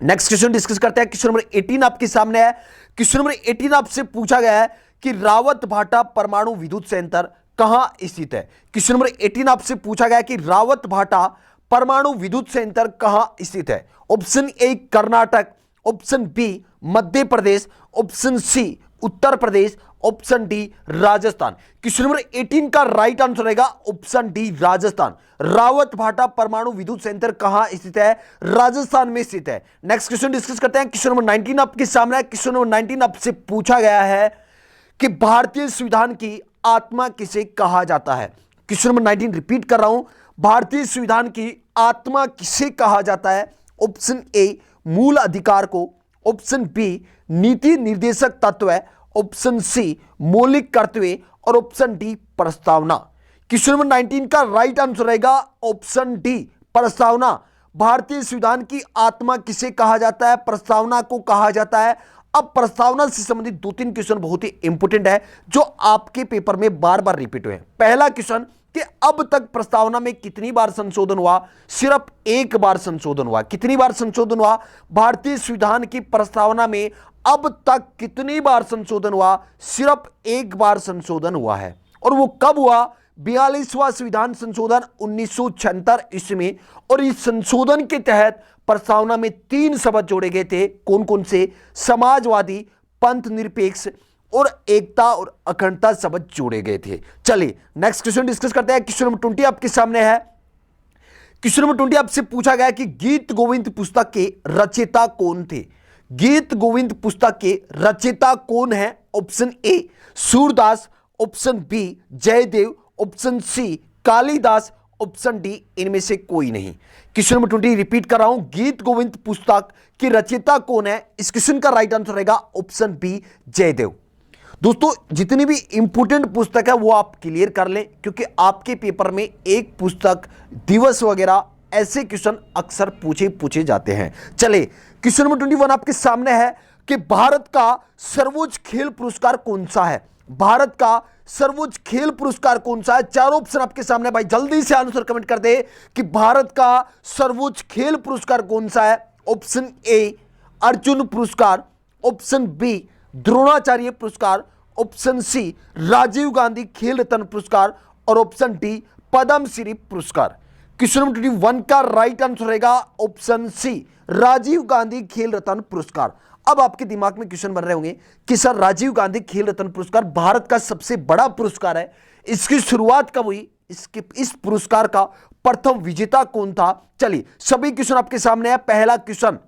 नेक्स्ट क्वेश्चन डिस्कस करते हैं। क्वेश्चन नंबर 18 आपके सामने है। क्वेश्चन नंबर 18 आपसे पूछा गया है कि रावत भाटा परमाणु विद्युत संयंत्र कहां स्थित है? क्वेश्चन नंबर 18 आपसे पूछा गया कि रावत भाटा परमाणु विद्युत संयंत्र कहां स्थित है? Option A Karnataka, option B Madhya Pradesh, option C Uttar Pradesh, option D Rajasthan. Question number 18 का राइट आंसर रहेगा option D Rajasthan. Rawatbhata परमाणु विद्युत संयंत्र कहां स्थित है? राजस्थान में स्थित है। नेक्स्ट क्वेश्चन डिस्कस करते हैं। क्वेश्चन नंबर 19 आपके सामने है। क्वेश्चन नंबर 19 आपसे पूछा गया है कि भारतीय संविधान की आत्मा किसे कहा जाता है? क्वेश्चन नंबर 19 रिपीट कर रहा हूं, भारतीय संविधान की आत्मा किसे कहा जाता है? ऑप्शन ए मूल अधिकार को, ऑप्शन बी नीति निर्देशक तत्व है, ऑप्शन सी मौलिक कर्तव्य और ऑप्शन डी प्रस्तावना। क्वेश्चन नंबर 19 का राइट आंसर रहेगा ऑप्शन डी प्रस्तावना। भारतीय संविधान की आत्मा किसे कहा जाता है? प्रस्तावना को कहा जाता है। अब प्रस्तावना से संबंधित दो तीन क्वेश्चन बहुत ही इंपॉर्टेंट है जो आपके पेपर में बार बार रिपीट हुए। पहला क्वेश्चन कि अब तक प्रस्तावना में कितनी बार संशोधन हुआ? सिर्फ एक बार संशोधन हुआ। कितनी बार संशोधन हुआ? भारतीय संविधान की प्रस्तावना में अब तक कितनी बार संशोधन हुआ? सिर्फ एक बार संशोधन हुआ है। और वो कब हुआ? 42वां संविधान संशोधन 1976 ईस्वी में। और इस संशोधन के तहत प्रस्तावना में 3 शब्द जोड़े गए थे। कौन कौन से? समाजवादी, पंथ निरपेक्ष और एकता और अखंडता शब्द जोड़े गए थे। चलिए नेक्स्ट क्वेश्चन डिस्कस करते हैं। क्वेश्चन नंबर 20 आपके सामने है। क्वेश्चन नंबर 20 आपसे पूछा गया कि गीत गोविंद पुस्तक के रचयिता कौन थे? गीत गोविंद पुस्तक के रचयिता कौन है? Option A Surdas, option B Jaydev, option C Kalidas, option D इनमें से कोई नहीं। क्वेश्चन नंबर 20 रिपीट कर रहा हूं, गीत गोविंद पुस्तक की रचयिता कौन है? इस क्वेश्चन का राइट आंसर रहेगा ऑप्शन बी जयदेव। दोस्तों जितनी भी इंपॉर्टेंट पुस्तक है वो आप क्लियर कर लें, क्योंकि आपके पेपर में एक पुस्तक दिवस वगैरह ऐसे क्वेश्चन अक्सर पूछे जाते हैं। चलिए क्वेश्चन नंबर 21 आपके सामने है कि भारत का सर्वोच्च खेल पुरस्कार कौन सा है? भारत का सर्वोच्च खेल पुरस्कार कौन सा है? चारों ऑप्शन आपके सामने, भाई जल्दी से आंसर कमेंट कर दे कि भारत का सर्वोच्च खेल पुरस्कार कौन सा है। ऑप्शन ए अर्जुन पुरस्कार, ऑप्शन बी द्रोणाचार्य पुरस्कार, ऑप्शन सी राजीव गांधी खेल रत्न पुरस्कार और ऑप्शन डी पद्मश्री पुरस्कार। क्वेश्चन नंबर 21 का राइट आंसर रहेगा ऑप्शन सी राजीव गांधी खेल रत्न पुरस्कार। अब आपके दिमाग में क्वेश्चन बन रहे होंगे कि सर राजीव गांधी खेल रत्न पुरस्कार भारत का सबसे बड़ा पुरस्कार है, इसकी शुरुआत कब हुई? इस पुरस्कार का प्रथम विजेता कौन था? चलिए सभी क्वेश्चन आपके सामने है। पहला क्वेश्चन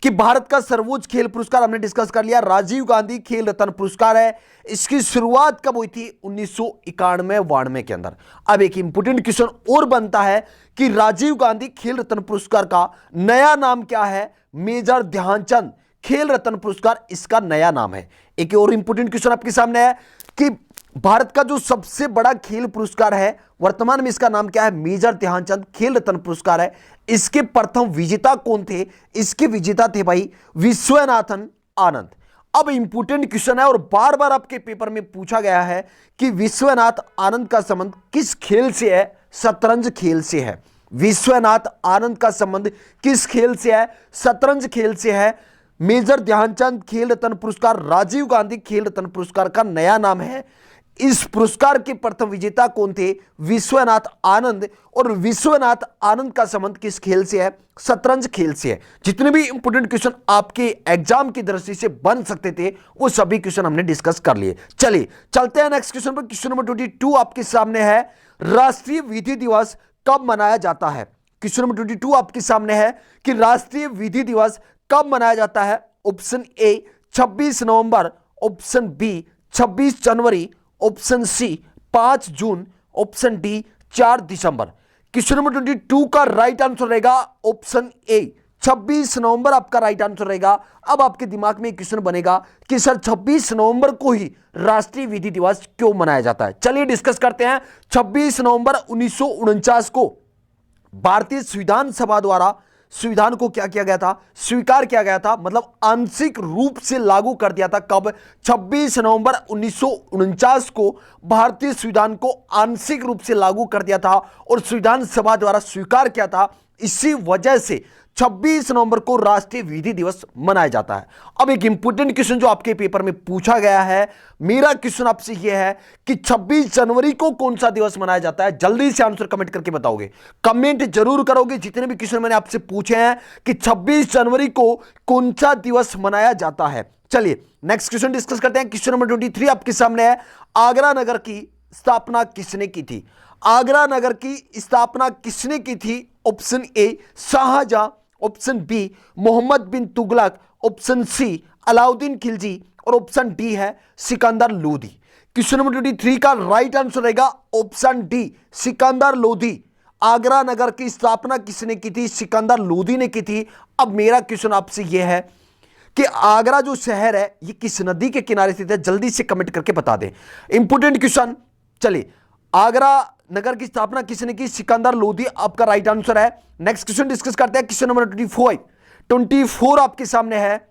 कि भारत का सर्वोच्च खेल पुरस्कार हमने डिस्कस कर लिया, राजीव गांधी खेल रत्न पुरस्कार है। इसकी शुरुआत कब हुई थी? 1991-92 के अंदर। अब एक इंपॉर्टेंट क्वेश्चन और बनता है कि राजीव गांधी खेल रत्न पुरस्कार का नया नाम क्या है? मेजर ध्यानचंद खेल रत्न पुरस्कार इसका नया नाम है। एक और इंपॉर्टेंट क्वेश्चन आपके सामने है कि भारत का जो सबसे बड़ा खेल पुरस्कार है वर्तमान में इसका नाम क्या है? मेजर ध्यानचंद खेल रत्न पुरस्कार है। इसके प्रथम विजेता कौन थे? इसके विजेता थे भाई विश्वनाथन आनंद। अब इंपॉर्टेंट क्वेश्चन है और बार बार आपके पेपर में पूछा गया है कि विश्वनाथ आनंद का संबंध किस खेल से है? शतरंज खेल से है। विश्वनाथ आनंद का संबंध किस खेल से है? शतरंज खेल से है। मेजर ध्यानचंद खेल रत्न पुरस्कार राजीव गांधी खेल रत्न पुरस्कार का नया नाम है। इस पुरस्कार के प्रथम विजेता कौन थे? विश्वनाथ आनंद। और विश्वनाथ आनंद का संबंध किस खेल से है? शतरंज खेल से है। जितने भी इंपॉर्टेंट क्वेश्चन आपके एग्जाम की दृष्टि से बन सकते थे वो सभी क्वेश्चन हमने डिस्कस कर लिए। चलिए चलते हैं नेक्स्ट क्वेश्चन पर। क्वेश्चन नंबर 22 आपके सामने है, राष्ट्रीय विधि दिवस कब मनाया जाता है? क्वेश्चन नंबर 22 आपके सामने है कि राष्ट्रीय विधि दिवस कब मनाया जाता है? ऑप्शन ए 26 नवंबर, ऑप्शन बी 26 जनवरी, ऑप्शन सी 5 जून, ऑप्शन डी 4 दिसंबर। क्वेश्चन नंबर 22 का राइट आंसर रहेगा ऑप्शन ए 26 नवंबर आपका राइट आंसर रहेगा। अब आपके दिमाग में क्वेश्चन बनेगा कि सर 26 नवंबर को ही राष्ट्रीय विधि दिवस क्यों मनाया जाता है? चलिए डिस्कस करते हैं। 26 नवंबर 1949 को भारतीय संविधान सभा द्वारा संविधान को क्या किया गया था? स्वीकार किया गया था, मतलब आंशिक रूप से लागू कर दिया था। कब? 26 नवंबर 1949 को भारतीय संविधान को आंशिक रूप से लागू कर दिया था और संविधान सभा द्वारा स्वीकार किया था। इसी वजह से 26 नवंबर को राष्ट्रीय विधि दिवस मनाया जाता है। अब एक इंपॉर्टेंट क्वेश्चन जो आपके पेपर में पूछा गया है, मेरा क्वेश्चन आपसे यह है कि 26 जनवरी को कौन सा दिवस मनाया जाता है? जल्दी से आंसर कमेंट करके बताओगे, कमेंट जरूर करोगे जितने भी क्वेश्चन मैंने आपसे पूछे हैं कि 26 जनवरी को कौन सा दिवस मनाया जाता है। चलिए नेक्स्ट क्वेश्चन डिस्कस करते हैं। क्वेश्चन नंबर 23 आपके सामने है। आगरा नगर की स्थापना किसने की थी? आगरा नगर की स्थापना किसने की थी? Option A Shahjahan, option B Mohammad bin Tughlaq, option C Alauddin Khilji और ऑप्शन डी है सिकंदर लोदी। क्वेश्चन नंबर 23 का राइट आंसर रहेगा ऑप्शन डी सिकंदर लोदी। आगरा नगर की स्थापना किसने की थी? सिकंदर लोदी ने की थी। अब मेरा क्वेश्चन आपसे यह है कि आगरा जो शहर है ये किस नदी के किनारे स्थित है? जल्दी से कमेंट करके बता दें, इंपॉर्टेंट क्वेश्चन। चलिए आगरा नगर की स्थापना किसने की? सिकंदर लोदी आपका राइट आंसर है। नेक्स्ट क्वेश्चन डिस्कस करते हैं। क्वेश्चन नंबर 24 आपके सामने है।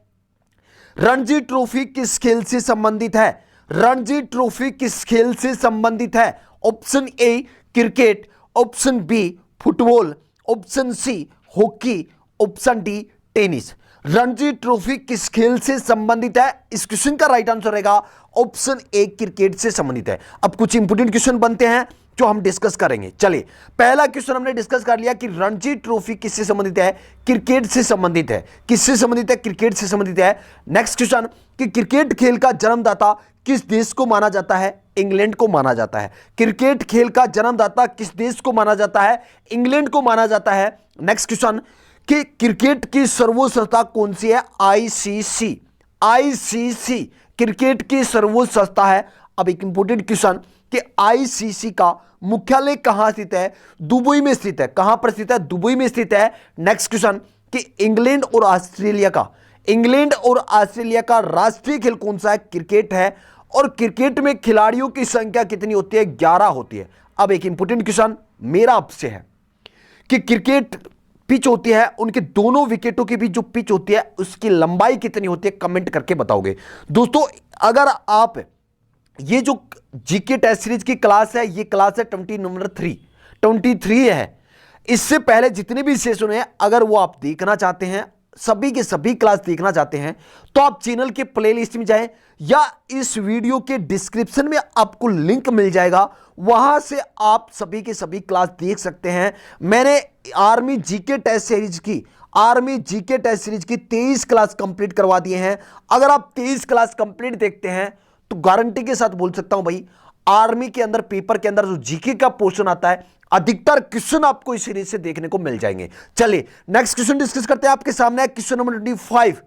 रणजी ट्रॉफी किस खेल से संबंधित है? रणजी ट्रॉफी किस खेल से संबंधित है? Option A cricket, option B football, option C hockey, option D tennis. Ranji trophy किस खेल से संबंधित है? इस क्वेश्चन का राइट आंसर रहेगा ऑप्शन ए क्रिकेट से संबंधित है। अब कुछ इंपोर्टेंट क्वेश्चन बनते हैं जो हम डिस्कस करेंगे। चलिए पहला क्वेश्चन हमने डिस्कस कर लिया कि रणजी ट्रॉफी किससे संबंधित है? क्रिकेट से संबंधित है। किससे संबंधित है? क्रिकेट से संबंधित है। नेक्स्ट क्वेश्चन कि क्रिकेट खेल का जन्मदाता किस देश को माना जाता है? इंग्लैंड को माना जाता है। क्रिकेट खेल का जन्मदाता किस देश को माना जाता है? इंग्लैंड को माना जाता है। नेक्स्ट क्वेश्चन कि क्रिकेट की सर्वोच्च संस्था कौन सी है? आईसीसी। आईसीसी क्रिकेट की सर्वोच्च संस्था है। अब एक इंपॉर्टेंट क्वेश्चन कि आईसीसी का मुख्यालय कहां स्थित है? दुबई में स्थित है। कहां पर स्थित है? दुबई में स्थित है। नेक्स्ट क्वेश्चन कि इंग्लैंड और ऑस्ट्रेलिया का राष्ट्रीय खेल कौन सा है? क्रिकेट है। और क्रिकेट में खिलाड़ियों की संख्या कितनी होती है? 11 होती है। अब एक इंपॉर्टेंट क्वेश्चन मेरा आपसे है कि क्रिकेट पिच होती है, उनके दोनों विकेटों के बीच जो पिच होती है उसकी लंबाई कितनी होती है? कमेंट करके बताओगे। दोस्तों अगर आप ये जो जीके टेस्ट सीरीज की क्लास है, ये क्लास है 23 है। इससे पहले जितने भी सेशन हैं अगर वो आप देखना चाहते हैं, सभी के सभी क्लास देखना चाहते हैं, तो आप चैनल के प्लेलिस्ट में जाएं या इस वीडियो के डिस्क्रिप्शन में आपको लिंक मिल जाएगा, वहां से आप सभी के सभी क्लास देख सकते हैं। मैंने आर्मी जीके टेस्ट सीरीज की 23 क्लास कंप्लीट करवा दिए हैं। अगर आप 23 क्लास कंप्लीट देखते हैं तो गारंटी के साथ बोल सकता हूं भाई, आर्मी के अंदर पेपर के अंदर जो जीके का पोर्शन आता है, अधिकतर क्वेश्चन आपको इस सीरीज से देखने को मिल जाएंगे। चलिए नेक्स्ट क्वेश्चन डिस्कस करते हैं। आपके सामने है क्वेश्चन नंबर 25।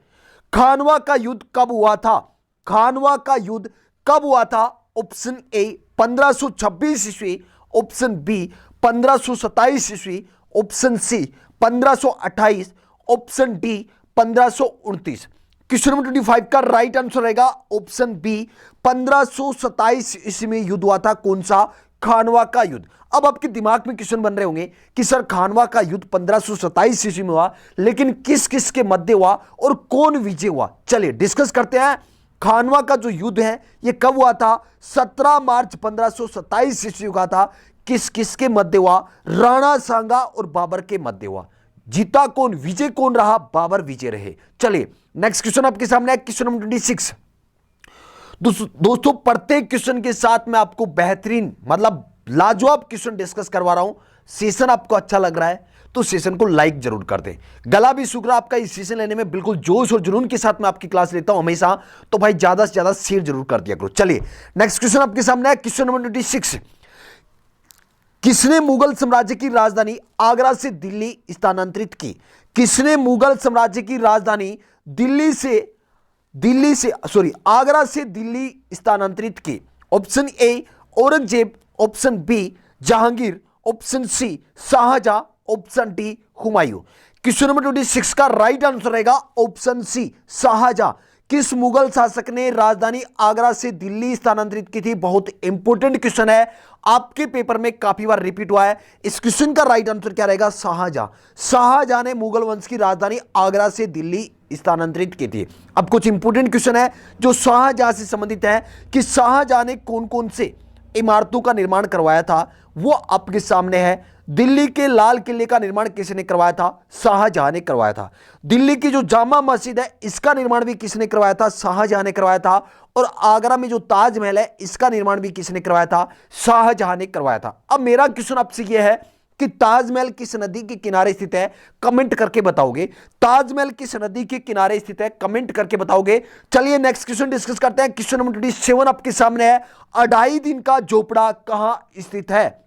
खानवा का युद्ध कब हुआ था? खानवा का युद्ध कब हुआ था? ऑप्शन ए 1526 ईस्वी, ऑप्शन बी 1527 ईस्वी, option C 1528, option D 1529। Question number 25 का राइट आंसर रहेगा ऑप्शन बी 1527 ईस्वी में युद्ध हुआ था। कौन सा? खानवा का युद्ध। अब आपके दिमाग में क्वेश्चन बन रहे होंगे कि सर खानवा का युद्ध 1527 ईस्वी में हुआ, लेकिन किस किस के मध्य हुआ और कौन विजय हुआ? चलिए डिस्कस करते हैं। खानवा का जो युद्ध है ये कब हुआ था? 17 मार्च 1527 ईस्वी का था। किस किस के मध्य हुआ? राणा सांगा और बाबर के मध्य हुआ। जीता कौन? विजय कौन रहा? बाबर विजय रहे। चलिए नेक्स्ट क्वेश्चन आपके सामने है क्वेश्चन नंबर 26। दोस्तों प्रत्येक क्वेश्चन के साथ मैं आपको बेहतरीन मतलब लाजवाब क्वेश्चन डिस्कस करवा रहा हूं। सेशन आपको अच्छा लग रहा है तो सेशन को लाइक जरूर कर दें। गला भी सूख रहा आपका, इस सेशन लेने में बिल्कुल जोश और जुनून के साथ मैं आपकी क्लास लेता हूं हमेशा, तो भाई ज्यादा से ज्यादा शेयर जरूर कर दिया करो। चलिए नेक्स्ट क्वेश्चन आपके सामने है क्वेश्चन नंबर 26। किसने मुगल साम्राज्य की राजधानी आगरा से दिल्ली स्थानांतरित की? किसने मुगल साम्राज्य की राजधानी आगरा से दिल्ली स्थानांतरित की? Option A Aurangzeb, option B Jahangir, option C Shahjahan, option D Humayun. Question number 26 का राइट आंसर रहेगा ऑप्शन सी शाहजहां। किस मुगल शासक ने राजधानी आगरा से दिल्ली स्थानांतरित की थी? बहुत इंपॉर्टेंट क्वेश्चन है, आपके पेपर में काफी बार रिपीट हुआ है। इस क्वेश्चन का राइट आंसर क्या रहेगा? शाहजहां। शाहजहां ने मुगल वंश की राजधानी आगरा से दिल्ली स्थानांतरित की थी। अब कुछ इंपॉर्टेंट क्वेश्चन है जो शाहजहां से संबंधित है कि शाहजहां ने कौन कौन से इमारतों का निर्माण करवाया था, वो आपके सामने है। दिल्ली के लाल किले का निर्माण किसने करवाया था? शाहजहां ने करवाया था। दिल्ली की जो जामा मस्जिद है इसका निर्माण भी किसने करवाया था? शाहजहां ने करवाया था। और आगरा में जो ताजमहल है इसका निर्माण भी किसने करवाया था? शाहजहां ने करवाया था। अब मेरा क्वेश्चन आपसे यह है कि ताजमहल किस नदी के किनारे स्थित है? कमेंट करके बताओगे। ताजमहल किस नदी के किनारे स्थित है? कमेंट करके बताओगे। चलिए नेक्स्ट क्वेश्चन डिस्कस करते हैं। क्वेश्चन नंबर 27 आपके सामने है। अढ़ाई दिन का झोपड़ा कहां स्थित है?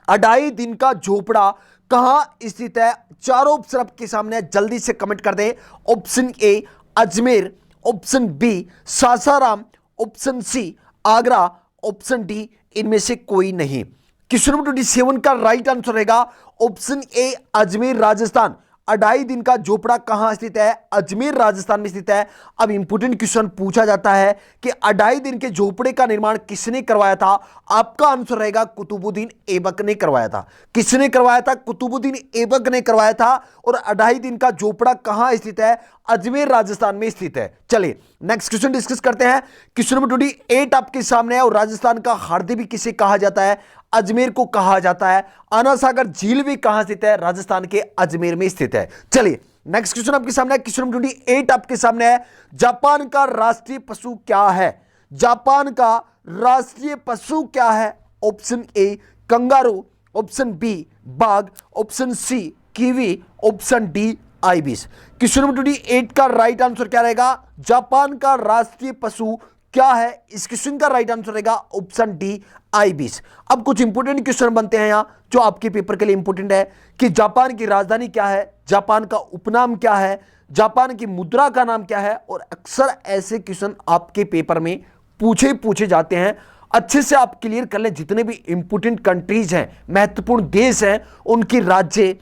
अढ़ाई दिन का झोपड़ा कहां स्थित है? चारों ऑप्शन आपके सामने है, जल्दी से कमेंट कर दें। Option A Ajmer, option B Sasaram, option C Agra, option D इनमें से कोई नहीं। क्वेश्चन नंबर 27 का राइट आंसर रहेगा ऑप्शन ए अजमेर राजस्थान। अढ़ाई दिन का झोपड़ा कहां स्थित है? अजमेर राजस्थान में स्थित है। अब इंपोर्टेंट क्वेश्चन पूछा जाता है कि अढ़ाई दिन के झोपड़े का निर्माण किसने करवाया था? आपका आंसर रहेगा कुतुबुद्दीन ऐबक ने करवाया था। किसने करवाया था? कुतुबुद्दीन ऐबक ने करवाया था। और अढ़ाई दिन का झोपड़ा कहां स्थित है? अजमेर राजस्थान में स्थित है। चलिए नेक्स्ट क्वेश्चन डिस्कस करते हैं। क्वेश्चन नंबर 28 आपके सामने है। और राजस्थान का हरदी भी किसे कहा जाता है? अजमेर को कहा जाता है। आना सागर झील भी कहां स्थित है? राजस्थान के अजमेर में स्थित है। चलिए नेक्स्ट क्वेश्चन आपके सामने है। क्वेश्चन नंबर 28 आपके सामने है। जापान का राष्ट्रीय पशु क्या है? जापान का राष्ट्रीय पशु क्या है? Option A kangaroo, option B बाघ, option C kiwi, option D ibis. Question number 28 का राइट आंसर क्या रहेगा? जापान का राष्ट्रीय पशु क्या है? इस क्वेश्चन का राइट आंसर रहेगा ऑप्शन डी आइबिस। अब कुछ इंपोर्टेंट क्वेश्चन बनते हैं यहां जो आपके पेपर के लिए इंपोर्टेंट है कि जापान की राजधानी क्या है, जापान का उपनाम क्या है, जापान की मुद्रा का नाम क्या है। और अक्सर ऐसे क्वेश्चन आपके पेपर में पूछे जाते हैं। अच्छे से आप क्लियर कर लें। जितने भी इंपोर्टेंट कंट्रीज हैं, महत्वपूर्ण देश हैं, उनकी राज्य,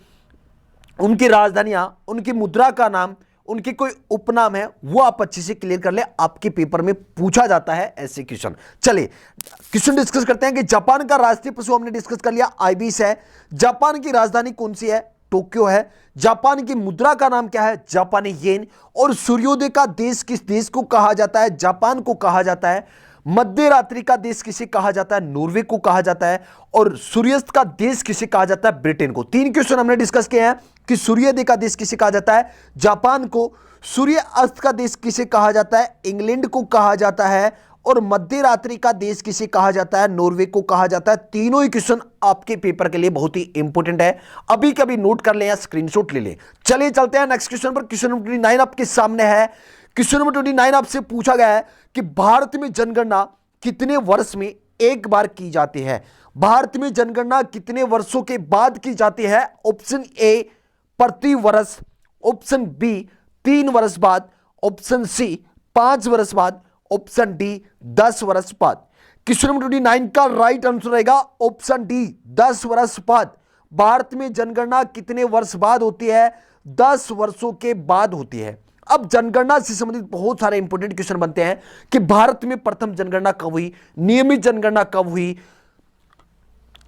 उनकी राजधानियां, उनकी मुद्रा का नाम, उनके कोई उपनाम है, वो आप अच्छे से क्लियर कर ले। आपके पेपर में पूछा जाता है ऐसे क्वेश्चन। चलिए क्वेश्चन डिस्कस करते हैं कि जापान का राष्ट्रीय पशु हमने डिस्कस कर लिया, आइबिस है। जापान की राजधानी कौन सी है? टोक्यो है। जापान की मुद्रा का नाम क्या है? जापानी येन। और सूर्योदय का देश किस देश को कहा जाता है? जापान को कहा जाता है। मध्य रात्रि का देश किसे कहा जाता है? नॉर्वे को कहा जाता है। और सूर्यास्त का देश किसे कहा जाता है? ब्रिटेन को। तीन क्वेश्चन हमने डिस्कस किए हैं कि सूर्योदय का देश किसे कहा जाता है? जापान को। सूर्य अस्त का देश किसे कहा जाता है? इंग्लैंड को कहा जाता है। और मध्य रात्रि का देश किसे कहा जाता है? नॉर्वे को कहा जाता है। तीनों ही क्वेश्चन आपके पेपर के लिए बहुत ही इंपॉर्टेंट है। अभी कभी नोट कर लें या स्क्रीनशॉट ले लें। चलिए चलते हैं नेक्स्ट क्वेश्चन पर। क्वेश्चन नंबर 29 आपके सामने है। क्वेश्चन नंबर 29 आपसे पूछा गया है कि भारत में जनगणना कितने वर्ष में एक बार की जाती है? भारत में जनगणना कितने वर्षों के बाद की जाती है? ऑप्शन ए प्रति वर्ष, ऑप्शन बी 3 वर्ष बाद, ऑप्शन सी 5 वर्ष बाद, ऑप्शन डी 10 वर्ष बाद। क्वेश्चन नंबर 29 का राइट आंसर रहेगा ऑप्शन डी 10 वर्ष बाद। भारत में जनगणना कितने वर्ष बाद होती है? 10 वर्षों के बाद होती है। अब जनगणना से संबंधित बहुत सारे इंपॉर्टेंट क्वेश्चन बनते हैं कि भारत में प्रथम जनगणना कब हुई, नियमित जनगणना कब हुई,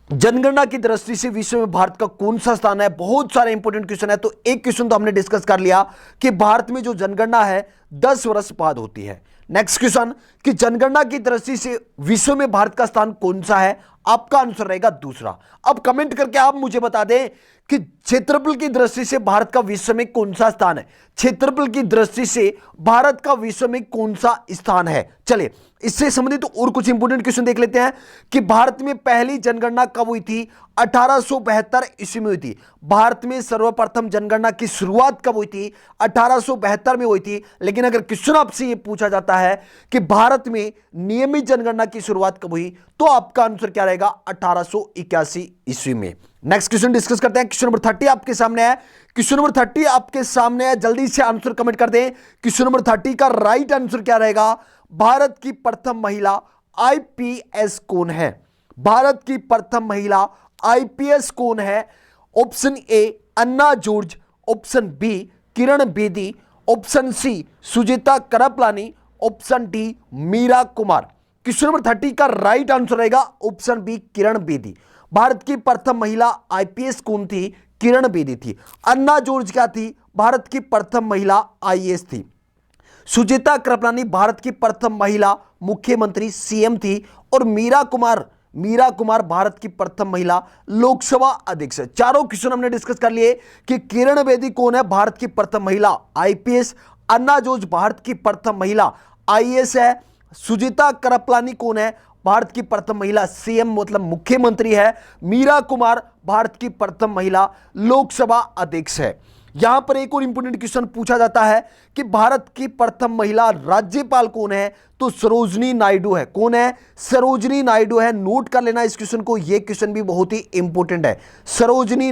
जनगणना की दृष्टि से विश्व में भारत का कौन सा स्थान है। बहुत सारे इंपॉर्टेंट क्वेश्चन है। तो एक क्वेश्चन तो हमने डिस्कस कर लिया कि भारत में जो जनगणना है 10 वर्ष बाद होती है। नेक्स्ट क्वेश्चन कि जनगणना की दृष्टि से विश्व में भारत का स्थान कौन सा है? आपका आंसर रहेगा दूसरा। अब कमेंट करके आप मुझे बता दें कि क्षेत्रफल की दृष्टि से भारत का विश्व में कौन सा स्थान है। क्षेत्रफल की दृष्टि से भारत का विश्व में कौन सा स्थान है। चलिए इससे संबंधित और कुछ इंपोर्टेंट क्वेश्चन देख लेते हैं कि भारत में पहली जनगणना कब हुई थी? 1872 ईस्वी में हुई थी। भारत में सर्वप्रथम जनगणना की शुरुआत कब हुई थी? 1872 में हुई थी। लेकिन अगर क्वेश्चन आपसे ये पूछा जाता है कि भारत में नियमित जनगणना की शुरुआत कब हुई, तो आपका आंसर क्या रहेगा? 1881 ईस्वी में। नेक्स्ट क्वेश्चन डिस्कस करते हैं। क्वेश्चन नंबर 30 आपके सामने है। क्वेश्चन नंबर 30 आपके सामने है, जल्दी से आंसर कमेंट कर दें। क्वेश्चन नंबर 30 का राइट आंसर क्या रहेगा? भारत की प्रथम महिला आईपीएस कौन है? भारत की प्रथम महिला आईपीएस कौन है? Option A Anna George, option B Kiran Bedi, option C Sujita Kripalani, option D Meera Kumar. Question number 30 का राइट आंसर रहेगा ऑप्शन बी किरण बेदी। भारत की प्रथम महिला आईपीएस कौन थी? किरण बेदी थी। अन्ना जॉर्ज क्या थी? भारत की प्रथम महिला आईएएस थी। सुजीता कृपलानी भारत की प्रथम महिला मुख्यमंत्री सीएम थी। और मीरा कुमार मीरा कुमार भारत की प्रथम महिला लोकसभा अध्यक्ष है। चारों क्वेश्चन हमने डिस्कस कर लिए कि किरण बेदी कौन है, भारत की प्रथम महिला आईपीएस। अन्ना जोज भारत की प्रथम महिला आईएएस है। सुजीता करपलानी कौन है, भारत की प्रथम महिला सीएम मतलब मुख्यमंत्री है। मीरा कुमार भारत की प्रथम महिला लोकसभा अध्यक्ष है। यहां पर एक और इंपोर्टेंट क्वेश्चन पूछा जाता है कि भारत की प्रथम महिला राज्यपाल कौन है, तो सरोजनी नायडू है। कौन है, सरोजनी नायडू है। नोट कर लेना इस क्वेश्चन को, यह क्वेश्चन भी बहुत ही इंपॉर्टेंट है। सरोजनी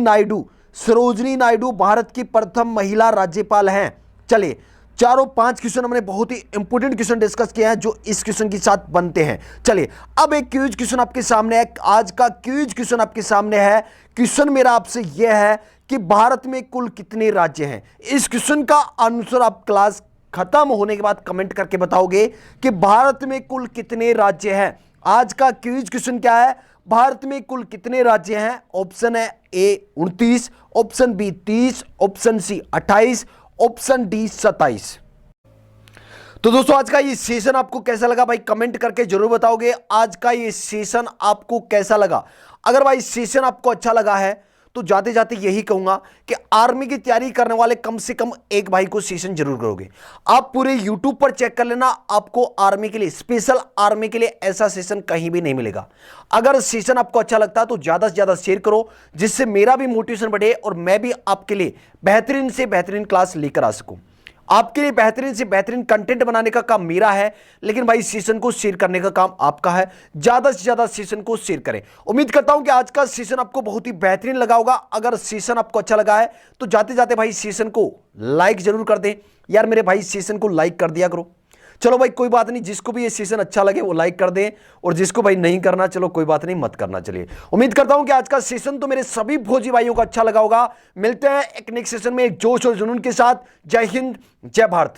नायडू भारत की प्रथम महिला राज्यपाल हैं। चलिए, चारों 5 क्वेश्चन हमने बहुत ही इंपॉर्टेंट क्वेश्चन डिस्कस किए हैं जो इस क्वेश्चन के साथ बनते हैं। चलिए, अब एक क्विज क्वेश्चन आपके सामने है। आज का क्विज क्वेश्चन आपके सामने है। क्वेश्चन मेरा आपसे यह है कि भारत में कुल कितने राज्य हैं। इस क्वेश्चन का आंसर आप क्लास खत्म होने के बाद कमेंट करके बताओगे कि भारत में कुल कितने राज्य हैं। आज का क्विज क्वेश्चन क्या है, भारत में कुल कितने राज्य हैं। ऑप्शन है A 29, option B 30, option C 28, option D 27। तो दोस्तों, आज का ये सेशन आपको कैसा लगा भाई, कमेंट करके जरूर बताओगे। आज का ये सेशन आपको कैसा लगा। अगर भाई सेशन आपको अच्छा लगा है तो जाते जाते यही कहूंगा कि आर्मी की तैयारी करने वाले कम से कम एक भाई को सेशन जरूर करोगे। आप पूरे यूट्यूब पर चेक कर लेना, आपको आर्मी के लिए, स्पेशल आर्मी के लिए ऐसा सेशन कहीं भी नहीं मिलेगा। अगर सेशन आपको अच्छा लगता है तो ज्यादा से ज्यादा शेयर करो, जिससे मेरा भी मोटिवेशन बढ़े और मैं भी आपके लिए बेहतरीन से बेहतरीन क्लास लेकर आ सकूं। आपके लिए बेहतरीन से बेहतरीन कंटेंट बनाने का काम मेरा है, लेकिन भाई सेशन को शेयर करने का काम आपका है। ज्यादा से ज्यादा सेशन को शेयर करें। उम्मीद करता हूं कि आज का सेशन आपको बहुत ही बेहतरीन लगा होगा। अगर सेशन आपको अच्छा लगा है तो जाते जाते भाई सेशन को लाइक जरूर कर दें। यार मेरे भाई सेशन को लाइक कर दिया करो। चलो भाई कोई बात नहीं, जिसको भी ये सेशन अच्छा लगे वो लाइक कर दें, और जिसको भाई नहीं करना चलो कोई बात नहीं, मत करना। चलिए, उम्मीद करता हूं कि आज का सेशन तो मेरे सभी फौजी भाइयों को अच्छा लगा होगा। मिलते हैं एक नेक्स्ट सेशन में एक जोश और जुनून के साथ। जय हिंद, जय भारत।